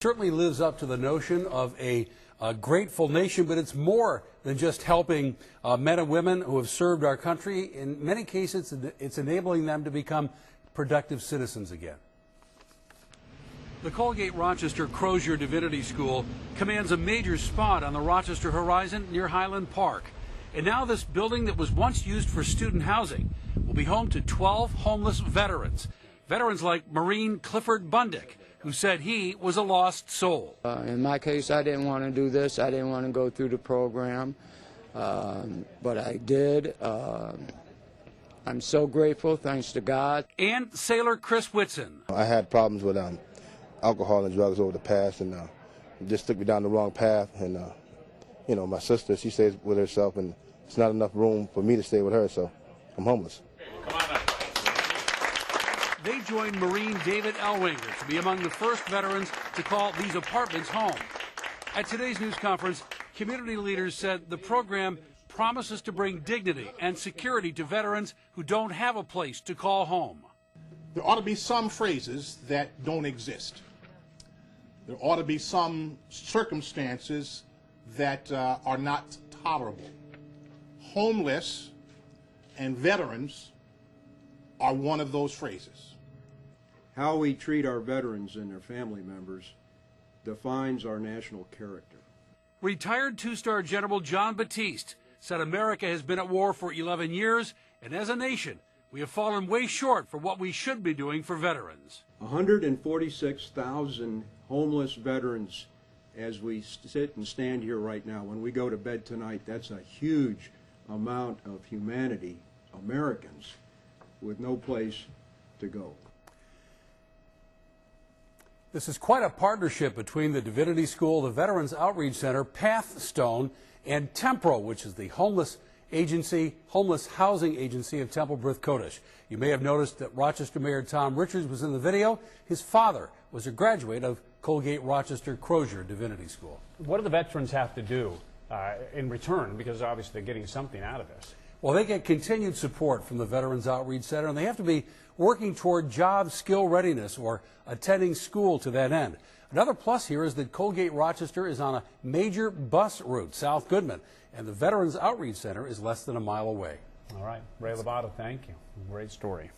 Certainly lives up to the notion of a grateful nation, but it's more than just helping men and women who have served our country. In many cases, it's enabling them to become productive citizens again. The Colgate Rochester Crozier Divinity School commands a major spot on the Rochester horizon near Highland Park. And now this building that was once used for student housing will be home to 12 homeless veterans. Veterans like Marine Clifford Bundick, who said he was a lost soul. In my case, I didn't want to do this. I didn't want to go through the program, but I did. I'm so grateful, thanks to God. And Sailor Chris Whitson. I had problems with alcohol and drugs over the past, and it just took me down the wrong path. And you know, my sister, she stays with herself, and it's not enough room for me to stay with her, so I'm homeless. They joined Marine David Elwinger to be among the first veterans to call these apartments home. At today's news conference, community leaders said the program promises to bring dignity and security to veterans who don't have a place to call home. There ought to be some phrases that don't exist. There ought to be some circumstances that are not tolerable. Homeless and veterans are one of those phrases. How we treat our veterans and their family members defines our national character. Retired two-star General John Batiste said America has been at war for 11 years, and as a nation, we have fallen way short for what we should be doing for veterans. 146,000 homeless veterans as we sit and stand here right now. When we go to bed tonight, that's a huge amount of humanity, Americans, with no place to go. This is quite a partnership between the Divinity School, the Veterans Outreach Center, Pathstone, and Tempro, which is the homeless housing agency of Temple Brith Kodesh. You may have noticed that Rochester Mayor Tom Richards was in the video. His father was a graduate of Colgate Rochester Crozier Divinity School. What do the veterans have to do in return? Because obviously they're getting something out of this. Well, they get continued support from the Veterans Outreach Center, and they have to be working toward job skill readiness or attending school to that end. Another plus here is that Colgate Rochester is on a major bus route, South Goodman, and the Veterans Outreach Center is less than a mile away. All right, Ray LEVATO, thank you. Great story.